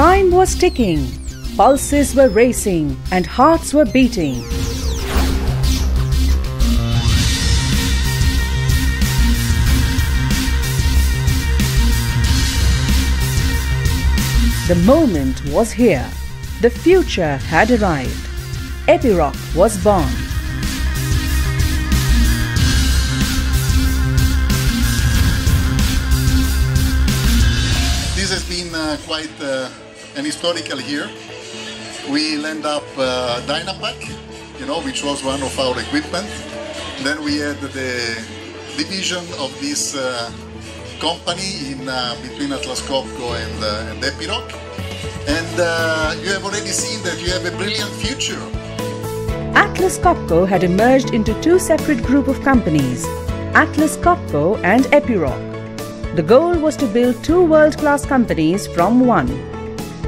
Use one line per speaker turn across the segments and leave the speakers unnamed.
Time was ticking, pulses were racing, and hearts were beating. The moment was here. The future had arrived. Epiroc was born.
This has been quite an historical year. We land up Dynapack, which was one of our equipment. Then we had the division of this company in between Atlas Copco and Epiroc. And you have already seen that you have a brilliant future.
Atlas Copco had emerged into two separate groups of companies, Atlas Copco and Epiroc. The goal was to build two world-class companies from one,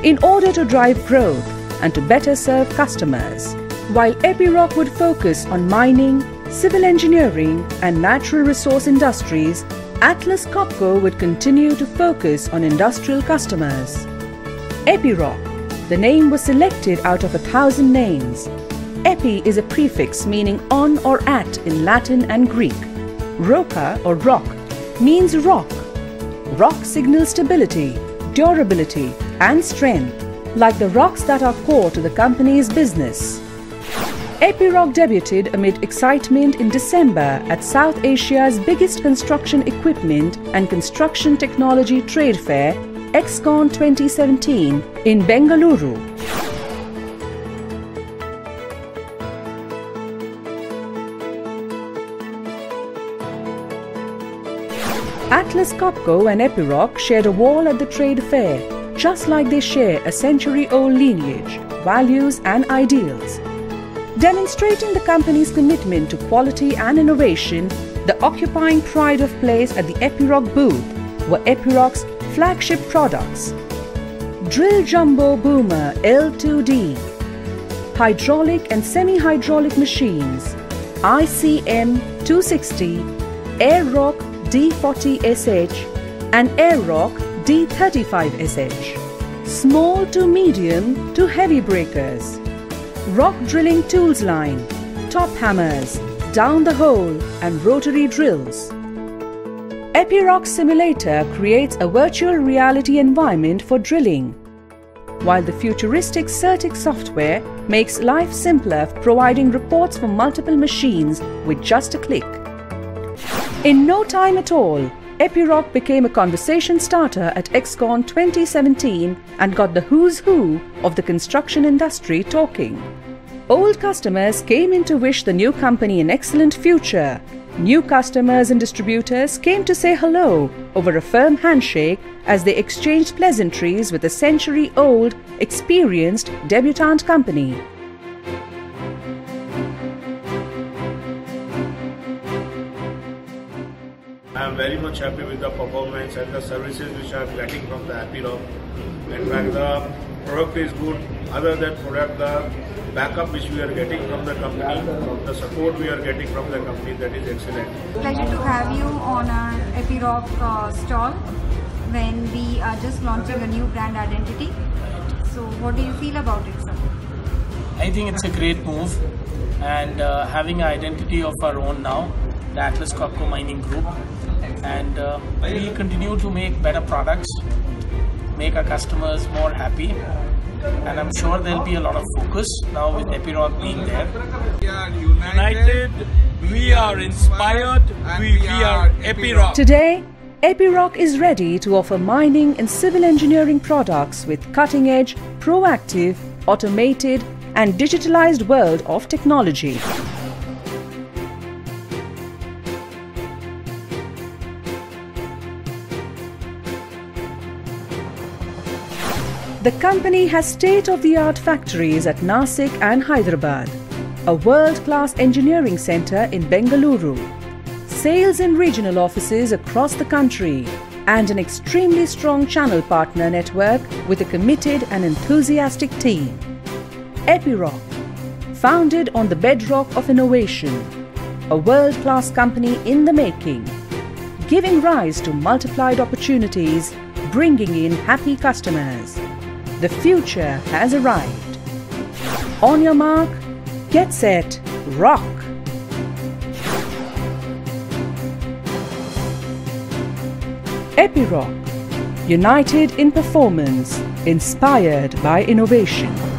in order to drive growth and to better serve customers. While Epiroc would focus on mining, civil engineering and natural resource industries, Atlas Copco would continue to focus on industrial customers. Epiroc, the name was selected out of 1,000 names. Epi is a prefix meaning on or at in Latin and Greek. Roca or rock means rock. Rock signals stability, durability and strength, like the rocks that are core to the company's business. Epiroc debuted amid excitement in December at South Asia's biggest construction equipment and construction technology trade fair, Excon 2017 in Bengaluru. Atlas Copco and Epiroc shared a wall at the trade fair, just like they share a century-old lineage, values and ideals. Demonstrating the company's commitment to quality and innovation, the occupying pride of place at the Epiroc booth were Epiroc's flagship products: Drill Jumbo Boomer L2D, hydraulic and semi-hydraulic machines, ICM 260, Airroc D40SH and Airroc D35SH, small to medium to heavy breakers, rock drilling tools line, top hammers, down the hole and rotary drills. Epiroc Simulator creates a virtual reality environment for drilling, while the futuristic Certic software makes life simpler, providing reports for multiple machines with just a click. In no time at all, Epiroc became a conversation starter at Excon 2017 and got the who's who of the construction industry talking. Old customers came in to wish the new company an excellent future. New customers and distributors came to say hello over a firm handshake as they exchanged pleasantries with a century-old, experienced debutant company.
I am very much happy with the performance and the services which I am getting from the Epiroc. In fact, the product is good. Other than product, the backup which we are getting from the company, the support we are getting from the company, that is excellent.
Pleasure to have you on our Epiroc stall when we are just launching a new brand identity. So what do you feel about it, sir?
I think it's a great move, and having an identity of our own now, the Atlas Copco Mining Group, and we continue to make better products, make our customers more happy, and I'm sure there'll be a lot of focus now with Epiroc being there.
We are united, we are inspired, we are Epiroc.
Today, Epiroc is ready to offer mining and civil engineering products with cutting-edge, proactive, automated and digitalized world of technology. The company has state-of-the-art factories at Nasik and Hyderabad, a world-class engineering center in Bengaluru, sales and regional offices across the country, and an extremely strong channel partner network with a committed and enthusiastic team. Epiroc, founded on the bedrock of innovation, a world-class company in the making, giving rise to multiplied opportunities, bringing in happy customers. The future has arrived. On your mark, get set, rock! Epiroc, united in performance, inspired by innovation.